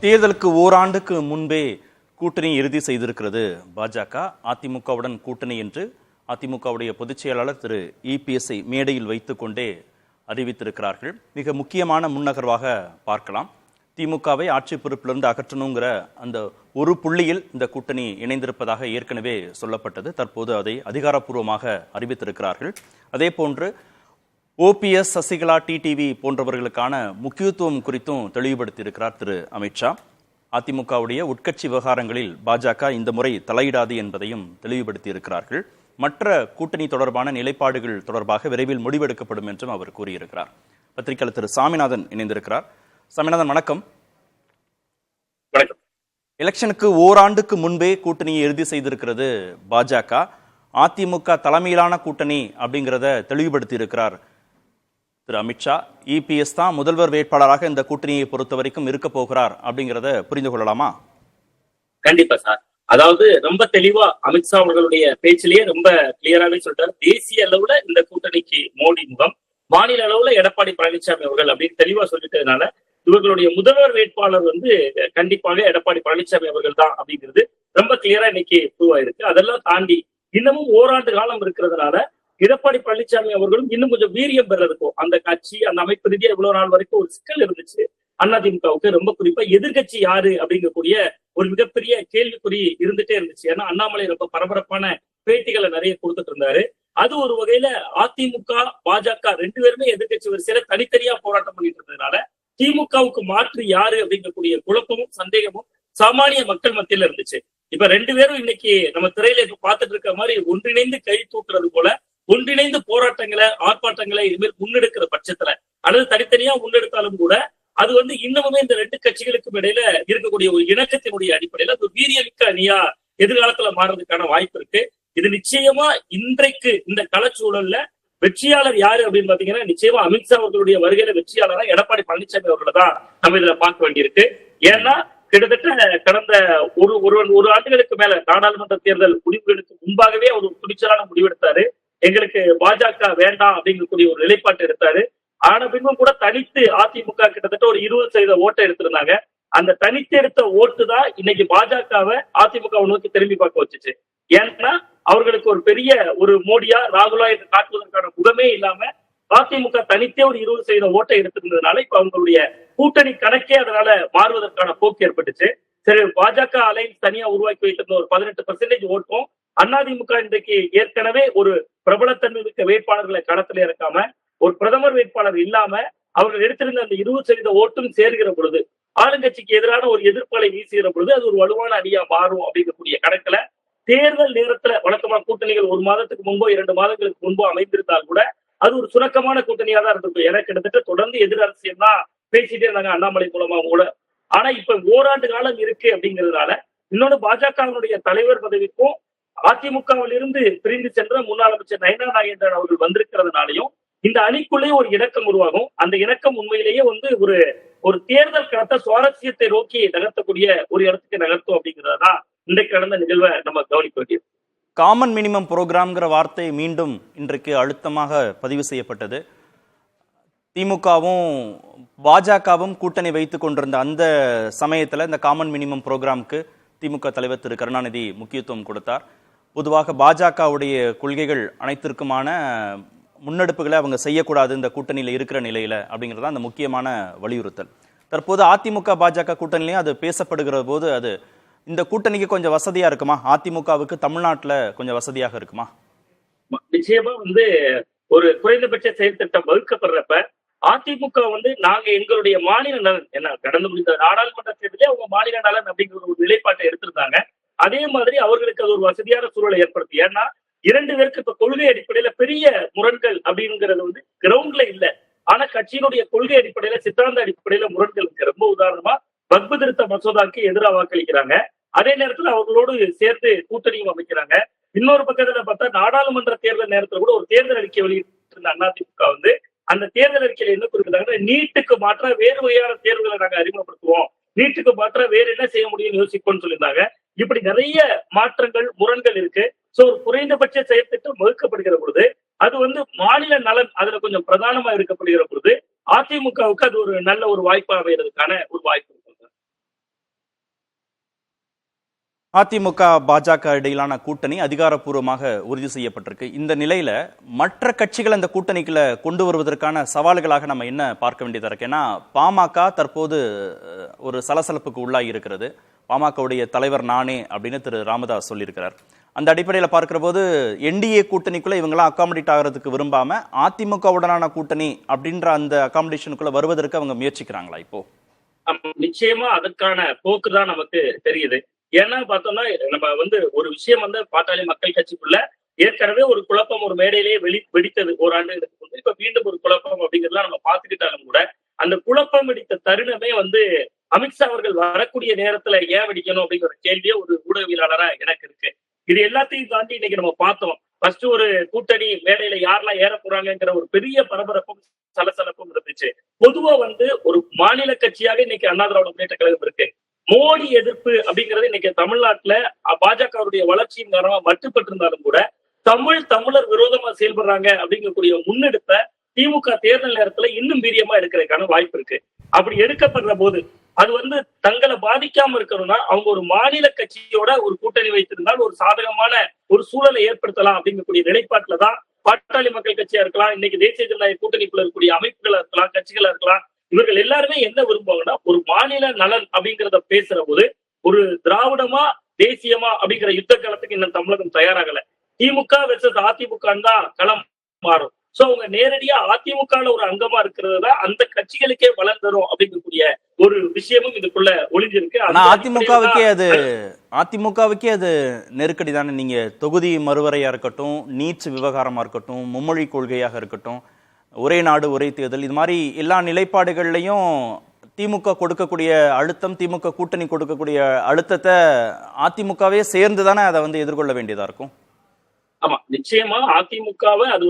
தேர்தலுக்கு ஓராண்டுக்கு முன்பே கூட்டணி இறுதி செய்திருக்கிறது பாஜக. அதிமுகவுடன் கூட்டணி என்று அதிமுகவுடைய பொதுச் செயலாளர் திரு இபிஎஸ்ஐ மேடையில் வைத்துக் கொண்டே அறிவித்திருக்கிறார்கள். மிக முக்கியமான முன்னகர்வாக பார்க்கலாம். திமுகவை ஆட்சி பொறுப்பிலிருந்து அகற்றணுங்கிற அந்த ஒரு புள்ளியில் இந்த கூட்டணி இணைந்திருப்பதாக ஏற்கனவே சொல்லப்பட்டது. தற்போது அதை அதிகாரப்பூர்வமாக அறிவித்திருக்கிறார்கள். அதே போன்று ஓபிஎஸ், சசிகலா, டிடிவி போன்றவர்களுக்கான முக்கியத்துவம் குறித்தும் தெளிவுபடுத்தியிருக்கிறார் திரு அமித்ஷா. அதிமுகவுடைய உட்கட்சி விவகாரங்களில் பாஜக இந்த முறை தலையிடாது என்பதையும் தெளிவுபடுத்தியிருக்கிறார்கள். மற்ற கூட்டணி தொடர்பான நிலைப்பாடுகள் தொடர்பாக விரைவில் முடிவெடுக்கப்படும் என்றும் அவர் கூறியிருக்கிறார். பத்திரிகையாளர் திரு சாமிநாதன் இணைந்திருக்கிறார். சாமிநாதன், வணக்கம். வணக்கம். எலெக்ஷனுக்கு ஓராண்டுக்கு முன்பே கூட்டணியை இறுதி செய்திருக்கிறது பாஜக. அதிமுக தலைமையிலான கூட்டணி அப்படிங்கிறத தெளிவுபடுத்தி இருக்கிறார் திரு அமித்ஷா. இபிஎஸ் தான் முதல்வர் வேட்பாளராக இந்த கூட்டணியை பொறுத்த வரைக்கும் இருக்க போகிறார் அப்படிங்கிறத புரிந்து கொள்ளலாமா? கண்டிப்பா சார். அதாவது ரொம்ப தெளிவா அமித்ஷா அவர்களுடைய பேச்சிலேயே ரொம்ப கிளியராவே சொல்றாரு. தேசிய அளவுல இந்த கூட்டணிக்கு மோடி முகம், மாநில அளவுல எடப்பாடி பழனிசாமி அவர்கள் அப்படின்னு தெளிவா சொல்லிட்டதுனால இவர்களுடைய முதல்வர் வேட்பாளர் கண்டிப்பாக எடப்பாடி பழனிசாமி அவர்கள் தான் அப்படிங்கிறது ரொம்ப கிளியரா இன்னைக்கு ப்ரூவ் ஆயிருக்கு. அதெல்லாம் தாண்டி இன்னமும் ஓராண்டு காலம் இருக்கிறதுனால எடப்பாடி பழனிசாமி அவர்களும் இன்னும் கொஞ்சம் வீரியம் பெறதுக்கும் அந்த கட்சி, அந்த அமைப்பு ரீதியா இவ்வளவு நாள் வரைக்கும் ஒரு சிக்கல் இருந்துச்சு அதிமுகவுக்கு. ரொம்ப குறிப்பா எதிர்கட்சி யாரு அப்படிங்கக்கூடிய ஒரு மிகப்பெரிய கேள்விக்குறி இருந்துட்டே இருந்துச்சு. ஏன்னா அண்ணாமலை ரொம்ப பரபரப்பான பேட்டிகளை நிறைய கொடுத்துட்டு இருந்தாரு. அது ஒரு வகையில அதிமுக, பாஜக ரெண்டு பேருமே எதிர்கட்சி வரிசையில தனித்தனியா போராட்டம் பண்ணிட்டு இருந்ததுனால திமுகவுக்கு மாற்று யாரு அப்படிங்கக்கூடிய குழப்பமும் சந்தேகமும் சாமானிய மக்கள் மத்தியில இருந்துச்சு. இப்ப ரெண்டு பேரும் இன்னைக்கு நம்ம திரையில இப்ப பார்த்துட்டு இருக்க மாதிரி ஒன்றிணைந்து கை தூக்குறது போல ஒன்றிணைந்து போராட்டங்களை, ஆர்ப்பாட்டங்களை இனிமேல் முன்னெடுக்கிற பட்சத்துல அல்லது தனித்தனியா முன்னெடுத்தாலும் கூட அது இன்னமுமே இந்த ரெண்டு கட்சிகளுக்கும் இடையில இருக்கக்கூடிய ஒரு இணக்கத்தினுடைய அடிப்படையில அது வீரியமிக்க அணியா எதிர்காலத்துல மாறுறதுக்கான வாய்ப்பு இருக்கு. இது நிச்சயமா இன்றைக்கு இந்த களச்சூழல்ல வெற்றியாளர் யாரு அப்படின்னு பாத்தீங்கன்னா நிச்சயமா அமித்ஷா அவர்களுடைய வருகையில வெற்றியாளரா எடப்பாடி பழனிசாமி அவர்களை தான் நம்ம இதுல பார்க்க வேண்டியிருக்கு. ஏன்னா கிட்டத்தட்ட கடந்த ஒரு ஆண்டுகளுக்கு மேல நாடாளுமன்ற தேர்தல் முடிவுகளுக்கு முன்பாகவே ஒரு துணிச்சலான முடிவெடுத்தாரு. எங்களுக்கு பாஜக வேண்டாம் அப்படிங்கக்கூடிய ஒரு நிலைப்பாட்டு எடுத்தாரு. ஆன பின்பும் கூட தனித்து அதிமுக கிட்டத்தட்ட ஒரு 20% ஓட்டை எடுத்திருந்தாங்க. அந்த தனித்து எடுத்த ஓட்டு தான் இன்னைக்கு பாஜகவை அதிமுக நோக்கி திரும்பி பார்க்க வச்சுச்சு. ஏன்னா அவர்களுக்கு ஒரு பெரிய ஒரு மோடியா, ராகுலா என்று காட்டுவதற்கான முகமே இல்லாம அதிமுக தனித்தே ஒரு 20% ஓட்டை எடுத்திருந்ததுனால இப்ப அவங்களுடைய கூட்டணி கணக்கே அதனால மாறுவதற்கான போக்கு ஏற்பட்டுச்சு. சரி, பாஜக அலைன்ஸ் தனியா உருவாக்கி வைத்திருந்த ஒரு 18% ஓட்டும் அதிமுக இன்றைக்கு ஏற்கனவே ஒரு பிரபலத்தன்மை மிக்க வேட்பாளர்களை களத்தில் இறக்காம ஒரு பிரதமர் வேட்பாளர் இல்லாம அவர்கள் எடுத்திருந்த அந்த 20% ஓட்டும் சேர்கிற பொழுது ஆளுங்கட்சிக்கு எதிரான ஒரு எதிர்ப்புகளை வீசுகிற பொழுது அது ஒரு வலுவான அணியா மாறும் அப்படிங்கக்கூடிய கணக்குல தேர்தல் நேரத்துல வழக்கமான கூட்டணிகள் ஒரு மாதத்துக்கு முன்போ 2 மாதங்களுக்கு முன்போ அமைந்திருந்தால் கூட அது ஒரு சுணக்கமான கூட்டணியா தான் இருந்திருக்கும். ஏன்னா கிட்டத்தட்ட தொடர்ந்து எதிர் அரசியல் தான் பேசிட்டே இருந்தாங்க அண்ணாமலை மூலமா கூட. ஆனா இப்ப ஓராண்டு காலம் இருக்கு அப்படிங்கிறதுனால இன்னொன்னு பாஜகவினுடைய தலைவர் பதவிக்கும் அதிமுகவில் இருந்து பிரிந்து சென்ற முன்னாள் அமைச்சர் நயனா நாகேந்திரன் அவர்கள் வந்திருக்கிறதுனாலையும் இந்த அணிக்குள்ளே ஒரு இணக்கம் உருவாகும். அந்த இணக்கம் உண்மையிலேயே ஒரு தேர்தல் களத்தை சுவாரஸ்யத்தை நோக்கி நகர்த்தக்கூடிய ஒரு இடத்துக்கு நகர்த்தும் அப்படிங்கிறதான் இன்றைக்கு நடந்த நிகழ்வை நம்ம கவனிக்க வேண்டியது. காமன் மினிமம் புரோகிராம்ங்கிற வார்த்தை மீண்டும் இன்றைக்கு அழுத்தமாக பதிவு செய்யப்பட்டது. திமுகவும் பாஜகவும் கூட்டணி வைத்துக் கொண்டிருந்த அந்த சமயத்துல இந்த காமன் மினிமம் புரோகிராமுக்கு திமுக தலைவர் திரு கருணாநிதி முக்கியத்துவம் கொடுத்தார். பொதுவாக பாஜகவுடைய கொள்கைகள் அனைத்திற்குமான முன்னெடுப்புகளை அவங்க செய்யக்கூடாது இந்த கூட்டணியில இருக்கிற நிலையில அப்படிங்கிறதா அந்த முக்கியமான வலியுறுத்தல். தற்போது அதிமுக பாஜக கூட்டணிலையும் அது பேசப்படுகிற போது அது இந்த கூட்டணிக்கு கொஞ்சம் வசதியா இருக்குமா? அதிமுகவுக்கு தமிழ்நாட்டுல கொஞ்சம் வசதியாக இருக்குமா? நிச்சயமா ஒரு குறைந்தபட்ச செயல் திட்டம் வகுக்கப்படுறப்ப அதிமுக நாங்க எங்களுடைய மாநில நலன் என்ன கடந்து முடிந்த நாடாளுமன்ற தேர்தலே அவங்க மாநில நலன் அப்படிங்கிற ஒரு நிலைப்பாட்டை எடுத்திருந்தாங்க. அதே மாதிரி அவர்களுக்கு அது ஒரு வசதியான சூழலை ஏற்படுத்தி. ஏன்னா 2 பேருக்கு இப்ப கொள்கை அடிப்படையில பெரிய முரண்கள் அப்படிங்கிறது கிரவுண்ட்ல இல்ல. ஆனா கட்சியினுடைய கொள்கை அடிப்படையில, சித்தாந்த அடிப்படையில முரண்கள் இருக்கு. ரொம்ப உதாரணமா வக்பு திருத்த மசோதாக்கு எதிராக வாக்களிக்கிறாங்க. அதே நேரத்துல அவர்களோடு சேர்த்து கூட்டணியும் அமைக்கிறாங்க. இன்னொரு பக்கத்துல பார்த்தா நாடாளுமன்ற தேர்தல் நேரத்துல கூட ஒரு தேர்தல் அறிக்கை வெளியிட்டிருந்த அதிமுக அந்த தேர்தல் அறிக்கையில என்ன குறிப்பிட்டாங்கன்னா நீட்டுக்கு மாற்றா வேறு வகையான தேர்வுகளை நாங்க அறிமுகப்படுத்துவோம், நீட்டுக்கு மாற்றா வேற என்ன செய்ய முடியும்னு யோசிப்போம்னு சொல்லியிருந்தாங்க. இப்படி நிறைய மாற்றங்கள், முரண்கள் இருக்கு. சோ ஒரு குறைந்தபட்ச செயற்திட்டம் வகுக்கப்படுகிற பொழுது அது மாநில நலன் அதுல கொஞ்சம் பிரதானமா இருக்கப்படுகிற பொழுது அதிமுகவுக்கு அது ஒரு நல்ல ஒரு வாய்ப்பா அமைகிறதுக்கான ஒரு வாய்ப்பு இருக்கு. அதிமுக பாஜக இடையிலான கூட்டணி அதிகாரப்பூர்வமாக உறுதி செய்யப்பட்டிருக்கு. இந்த நிலையில மற்ற கட்சிகள் அந்த கூட்டணிக்குள்ள கொண்டு வருவதற்கான சவால்களாக நம்ம என்ன பார்க்க வேண்டியதா இருக்கு? ஏன்னா பாமக தற்போது ஒரு சலசலப்புக்கு உள்ளாகி இருக்கிறது. பாமகவுடைய தலைவர் நானே அப்படின்னு திரு ராமதாஸ் சொல்லியிருக்கிறார். அந்த அடிப்படையில் பார்க்கிற போது என்டிஏ கூட்டணிக்குள்ள இவங்கெல்லாம் அகாமடேட் ஆகிறதுக்கு விரும்பாம அதிமுகவுடனான கூட்டணி அப்படின்ற அந்த அகாமடேஷனுக்குள்ள வருவதற்கு அவங்க முயற்சிக்கிறாங்களா இப்போ? நிச்சயமா அதற்கான போக்கு தான் நமக்கு தெரியுது. ஏன்னா பார்த்தோம்னா நம்ம ஒரு விஷயம் பாட்டாளி மக்கள் கட்சிக்குள்ள ஏற்கனவே ஒரு குழப்பம் ஒரு மேடையிலேயே வெடித்தது ஓராண்டுகளுக்கு முன்பு. இப்ப மீண்டும் ஒரு குழப்பம் அப்படிங்கிறதுலாம் நம்ம பார்த்துக்கிட்டாலும் கூட அந்த குழப்பம் வெடித்த தருணமே அமித்ஷா அவர்கள் வரக்கூடிய நேரத்துல ஏன் வெடிக்கணும் அப்படிங்கிற கேள்வியே ஒரு ஊடகவியலாளரா எனக்கு இருக்கு. இது எல்லாத்தையும் தாண்டி இன்னைக்கு நம்ம பார்த்தோம். ஃபர்ஸ்ட் ஒரு கூட்டணி மேடையில யாரெல்லாம் ஏற போறாங்கிற ஒரு பெரிய பரபரப்பும் சலசலப்பும் இருந்துச்சு. பொதுவா ஒரு மாநில கட்சியாக இன்னைக்கு அண்ணா திராவிட முன்னேற்ற கழகம் இருக்கு. மோடி எதிர்ப்பு அப்படிங்கிறது இன்னைக்கு தமிழ்நாட்டுல பாஜகவுடைய வளர்ச்சியின் காரணமா மட்டுப்பட்டு இருந்தாலும் கூட தமிழர் விரோதமா செயல்படுறாங்க அப்படிங்கக்கூடிய முன்னெடுப்ப திமுக தேர்தல் நேரத்துல இன்னும் வீரியமா எடுக்கிறதுக்கான வாய்ப்பு இருக்கு. அப்படி எடுக்கப்படுற போது அது தங்களை பாதிக்காம இருக்கணும்னா அவங்க ஒரு மாநில கட்சியோட ஒரு கூட்டணி வைத்திருந்தால் ஒரு சாதகமான ஒரு சூழலை ஏற்படுத்தலாம் அப்படிங்கக்கூடிய நிலைப்பாட்டுலதான் பாட்டாளி மக்கள் கட்சியா இருக்கலாம், இன்னைக்கு தேசிய ஜனநாயக கூட்டணிக்குள்ள இருக்கக்கூடிய அமைப்புகளா இருக்கலாம், கட்சிகளா இருக்கலாம், இவர்கள் எல்லாருமே என்ன விரும்புவாங்கன்னா ஒரு மாநில நலன் அப்படிங்கிறத பேசுற போது ஒரு திராவிடமா தேசியமா அப்படிங்கிற யுத்த காலத்துக்கு இன்னும் தமிழகம் தயாராகல. திமுக வெர்சஸ் அதிமுக தான் களம் மாறும். சோ அவங்க நேரடியா அதிமுக ஒரு அங்கமா இருக்கிறது தான் அந்த கட்சிகளுக்கே வளம் தரும் அப்படிங்கக்கூடிய ஒரு விஷயமும் இதுக்குள்ள ஒளிஞ்சிருக்கு. அதிமுகவுக்கே அது நெருக்கடி தானே. நீங்க தொகுதி மறுவரையா இருக்கட்டும், நீட்ஸ் விவகாரமா இருக்கட்டும், மும்மொழி கொள்கையாக இருக்கட்டும், ஒரே நாடு ஒரே தேர்தல், இது மாதிரி எல்லா நிலைப்பாடுகள்லையும் திமுக கொடுக்கக்கூடிய அழுத்தம், திமுக கூட்டணி கொடுக்கக்கூடிய அழுத்தத்தை அதிமுகவே சேர்ந்து தானே அதை எதிர்கொள்ள வேண்டியதா இருக்கும். ஆமா, நிச்சயமா அதிமுகவை அது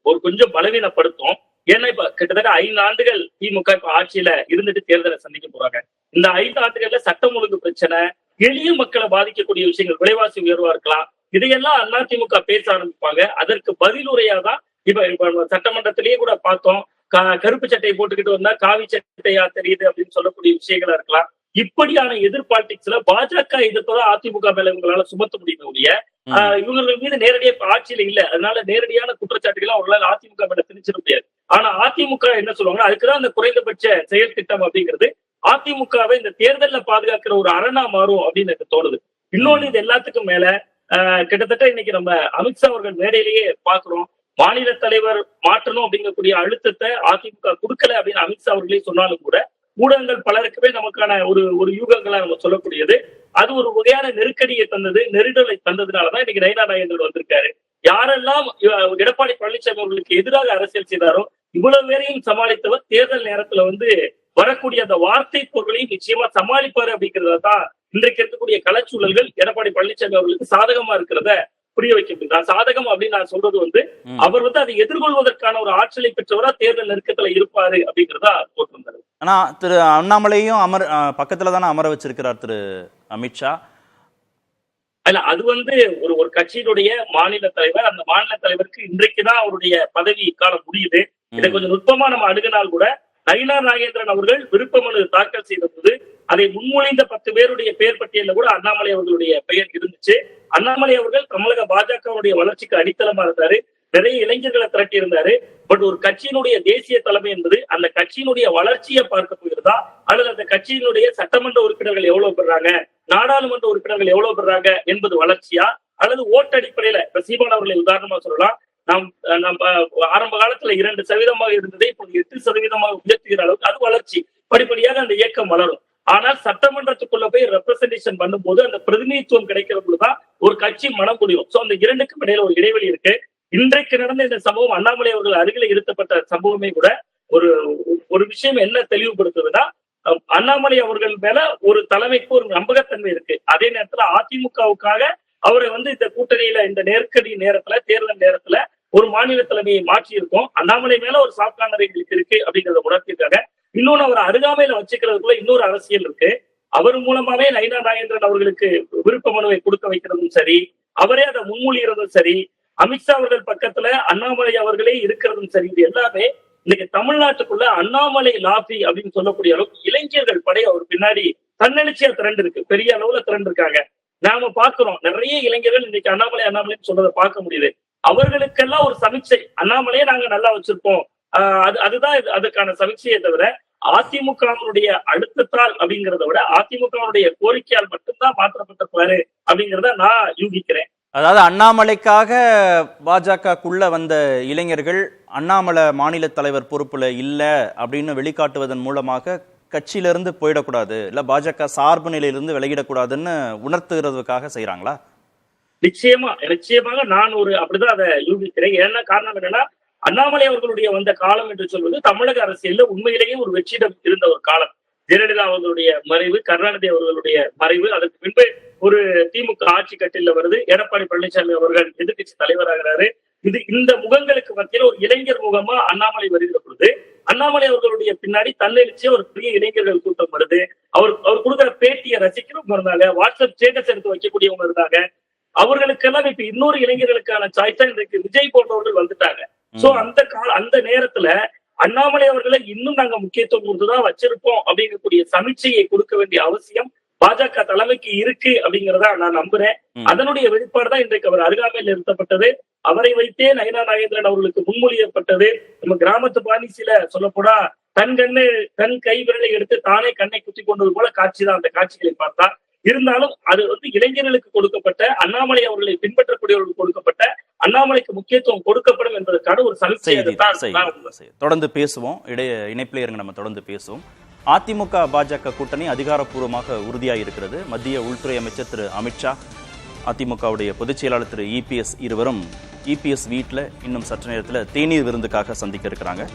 ஒரு கொஞ்சம் பலவீனப்படுத்தும். ஏன்னா இப்ப கிட்டத்தட்ட 5 ஆண்டுகள் திமுக இப்ப ஆட்சியில இருந்துட்டு தேர்தலை சந்திக்க போறாங்க. இந்த 5 ஆண்டுகள்ல சட்டம் ஒழுங்கு பிரச்சனை, எளிய மக்களை பாதிக்கக்கூடிய விஷயங்கள், விலைவாசி உயர்வா இருக்கலாம், இதையெல்லாம் அதிமுக பேச ஆரம்பிப்பாங்க. அதற்கு பதிலுரையாதான் இப்ப சட்டமன்றத்திலேயே கூட பார்த்தோம், கருப்பு சட்டையை போட்டுக்கிட்டு வந்தா காவி சட்டையா தெரியுது அப்படின்னு சொல்லக்கூடிய விஷயங்களா இருக்கலாம். இப்படியான எதிர்பாலிடிக்ஸ்ல பாஜக எதிர்ப்பதான் அதிமுக மேல இவங்களால சுமத்த முடியுமே ஒழிய இவர்கள் மீது நேரடியா ஆட்சியில இல்ல. அதனால நேரடியான குற்றச்சாட்டுகளை அவங்களால அதிமுக மேல திணிச்சிட முடியாது. ஆனா அதிமுக என்ன சொல்லுவாங்க, அதுக்குதான் அந்த குறைந்தபட்ச செயல் திட்டம் அப்படிங்கிறது அதிமுகவை இந்த தேர்தல்ல பாதுகாக்கிற ஒரு அரணா மாறும் அப்படின்னு எனக்கு தோணுது. இன்னொன்னு இது எல்லாத்துக்கும் மேல கிட்டத்தட்ட இன்னைக்கு நம்ம அமித்ஷா அவர்கள் மேடையிலேயே பாக்குறோம், மாநில தலைவர் மாற்றணும் அப்படிங்கக்கூடிய அழுத்தத்தை அதிமுக கொடுக்கல அப்படின்னு அமித்ஷா அவர்களே சொன்னாலும் கூட ஊடகங்கள் பலருக்குமே நமக்கான ஒரு யூகங்களா நம்ம சொல்லக்கூடியது. அது ஒரு வகையான நெருக்கடியை தந்தது, நெருடலை தந்ததுனாலதான் இன்னைக்கு நயினா நாகேந்திரன் வந்திருக்காரு. யாரெல்லாம் எடப்பாடி பழனிசாமி அவர்களுக்கு எதிராக அரசியல் செய்தாரோ இவ்வளவு பேரையும் சமாளித்தவர் தேர்தல் நேரத்துல வரக்கூடிய அந்த வார்த்தை பொருளையும் நிச்சயமா சமாளிப்பாரு அப்படிங்கறதான் இன்றைக்கு இருக்கக்கூடிய களச்சூழல்கள் எடப்பாடி பழனிசாமி அவர்களுக்கு சாதகமா இருக்கிறத புரிய வைக்கின்றார். சாதகம் அப்படின்னு நான் சொல்றது அவர் அதை எதிர்கொள்வதற்கான ஒரு ஆற்றலை பெற்றவரா தேர்தல் நெருக்கத்துல இருப்பாரு அப்படிங்கிறதா போட்டிருந்தாரு. ஆனா திரு அண்ணாமலையும் பக்கத்துல தானே அமர வச்சிருக்கிறார் திரு அமித்ஷா. அல்ல, அது ஒரு கட்சியினுடைய மாநில தலைவர். அந்த மாநில தலைவருக்கு இன்றைக்குதான் அவருடைய பதவி காலம் முடியுது. இதை கொஞ்சம் நுட்பமா நம்ம அணுகினால் கூட நயினா நாகேந்திரன் அவர்கள் விருப்ப மனு தாக்கல் செய்த போது அதை முன்மொழிந்த 10 பேருடைய பெயர் பட்டியல கூட அண்ணாமலை அவர்களுடைய பெயர் இருந்துச்சு. அண்ணாமலை அவர்கள் தமிழக பாஜகவுடைய வளர்ச்சிக்கு அடித்தளமா இருந்தாரு, நிறைய இளைஞர்களை திரட்டி இருந்தாரு. பட் ஒரு கட்சியினுடைய தேசிய தலைமை என்பது அந்த கட்சியினுடைய வளர்ச்சியை பார்க்க போகிறதா, அல்லது அந்த கட்சியினுடைய சட்டமன்ற உறுப்பினர்கள் எவ்வளவு பெறாங்க, நாடாளுமன்ற உறுப்பினர்கள் எவ்வளவு பெறாங்க என்பது வளர்ச்சியா, அல்லது ஓட்டு அடிப்படையில இப்ப சீமான் அவர்களை உதாரணமா சொல்லலாம். நம்ம ஆரம்ப காலத்துல 2% இருந்ததை இப்போ 8% உயர்த்துகிற அளவுக்கு அது வளர்ச்சி. படிப்படியாக அந்த இயக்கம் வளரும். ஆனால் சட்டமன்றத்துக்குள்ள போய் ரெப்ரசன்டேஷன் பண்ணும்போது அந்த பிரதிநிதித்துவம் கிடைக்கிற பொழுதுதான் ஒரு கட்சி மனம் முடியும். சோ அந்த இரண்டுக்கும் இடையில ஒரு இடைவெளி இருக்கு. இன்றைக்கு நடந்த இந்த சம்பவம் அண்ணாமலை அவர்கள் அருகில இருத்தப்பட்ட சம்பவமே கூட ஒரு விஷயம் என்ன தெளிவுபடுத்துதுன்னா, அண்ணாமலை அவர்கள் மேல ஒரு தலைமைக்கு ஒரு நம்பகத்தன்மை இருக்கு. அதே நேரத்துல அதிமுகவுக்காக அவரை இந்த கூட்டணியில இந்த நெருக்கடி நேரத்துல தேர்தல் நேரத்துல ஒரு மாநில தலைமையை மாற்றி இருக்கும். அண்ணாமலை மேல ஒரு சாஃப்ட் கார்னர் எங்களுக்கு இருக்கு அப்படிங்கறத உணர்த்திருக்காங்க. இன்னொன்னு அவர் அருகாமையில வச்சுக்கிறதுக்குள்ள இன்னொரு அரசியல் இருக்கு. அவர் மூலமாவே நயினா நாகேந்திரன் அவர்களுக்கு விருப்ப மனுவை கொடுக்க வைக்கிறதும் சரி, அவரே அதை முன்மொழிகிறதும் சரி, அமித்ஷா அவர்கள் பக்கத்துல அண்ணாமலை அவர்களே இருக்கிறதும் சரி, இது எல்லாமே இன்னைக்கு தமிழ்நாட்டுக்குள்ள அண்ணாமலை லாபி அப்படின்னு சொல்லக்கூடிய அளவுக்கு இளைஞர்கள் படை அவர் பின்னாடி தன்னெழுச்சியா திரண்டு இருக்கு. பெரிய அளவுல திரண்டு இருக்காங்க. நாம பார்க்கிறோம் நிறைய இளைஞர்கள் இன்னைக்கு அண்ணாமலைன்னு சொல்றதை பார்க்க முடியுது. அவர்களுக்கெல்லாம் ஒரு சமீட்சை, அண்ணாமலையே நாங்க நல்லா வச்சிருப்போம், அதுதான் அதுக்கான சமீட்சையை தவிர அதிமுகவினுடைய அழுத்தத்தால் அப்படிங்கிறத விட அதிமுகவுடைய கோரிக்கையால் மட்டும்தான் மாற்றப்பட்டிருப்பாரு அப்படிங்கிறத நான் யூகிக்கிறேன். அதாவது அண்ணாமலைக்காக பாஜகக்குள்ள வந்த இளைஞர்கள் அண்ணாமலை மாநில தலைவர் பொறுப்புல இல்ல அப்படின்னு வெளிக்காட்டுவதன் மூலமாக கட்சியிலிருந்து போயிடக்கூடாது, இல்ல பாஜக சார்பு நிலையிலிருந்து விலகிடக்கூடாதுன்னு உணர்த்துகிறதுக்காக செய்யறாங்களா? நிச்சயமாக நான் அப்படிதான் அதை யூகிக்கிறேன். ஏன்னா காரணம் என்னன்னா, அண்ணாமலை அவர்களுடைய வந்த காலம் என்று சொல்வது தமிழக அரசியல்ல உண்மையிலேயே ஒரு வெற்றிடம் இருந்த ஒரு காலம். ஜெயலலிதா அவர்களுடைய மறைவு, கருணாநிதி அவர்களுடைய மறைவு, அதற்கு பின்பு ஒரு திமுக ஆட்சி கட்டில வருது, எடப்பாடி பழனிசாமி அவர்கள் எதிர்கட்சி தலைவராகிறாரு. இந்த முகங்களுக்கு மத்தியில ஒரு இளைஞர் முகமா அண்ணாமலை வருகிற பொழுது, அண்ணாமலை அவர்களுடைய பின்னாடி தன்னெழுச்சியா ஒரு பெரிய இளைஞர்கள் கூட்டம் வருது. அவர் கொடுக்கிற பேட்டியை ரசிக்கிறவங்க இருந்தாங்க, வாட்ஸ்அப் ஸ்டேட்டஸ் எடுத்து வைக்கக்கூடியவங்க இருந்தாங்க. அவர்களுக்கெல்லாம் இப்ப இன்னொரு இளைஞர்களுக்கான சாய்ஸா இன்றைக்கு விஜய் போன்றவர்கள் வந்துட்டாங்க. சோ அந்த நேரத்துல அண்ணாமலை அவர்களை இன்னும் நாங்க முக்கியத்துவம் கொடுத்துதான் வச்சிருப்போம் அப்படிங்கக்கூடிய சமீட்சையை கொடுக்க வேண்டிய அவசியம் பாஜக தலைமைக்கு இருக்கு அப்படிங்கிறதா நான் நம்புறேன். அதனுடைய வெளிப்பாடு தான் இன்றைக்கு அவர் அருகாமையில் நிறுத்தப்பட்டது. அவரை வைத்தே நயனா நாகேந்திரன் அவர்களுக்கு முன்மொழியப்பட்டது. நம்ம கிராமத்து பாணிசில சொல்லப்போனா தன் கை விரலை எடுத்து தானே கண்ணை குத்தி கொண்டது போல காட்சிதான் அந்த காட்சிகளை பார்த்தா. இருந்தாலும் அது இளைஞர்களுக்கு கொடுக்கப்பட்ட, அண்ணாமலை அவர்களை பின்பற்றக்கூடியவர்களுக்கு கொடுக்கப்பட்ட, அண்ணாமலைக்கு முக்கியத்துவம் கொடுக்கப்படும் என்பதற்கான ஒரு சமீட்சை. தொடர்ந்து பேசுவோம், இணைப்பிலே இருங்க, நம்ம தொடர்ந்து பேசுவோம். அதிமுக பாஜக கூட்டணி அதிகாரப்பூர்வமாக உறுதியாக இருக்கிறது. மத்திய உள்துறை அமைச்சர் திரு அமித்ஷா, அதிமுகவுடைய பொதுச் செயலாளர் திரு இபிஎஸ் இருவரும் இபிஎஸ் வீட்டில் இன்னும் சற்று நேரத்தில் தேநீர் விருந்துக்காக சந்திக்க இருக்கிறாங்க.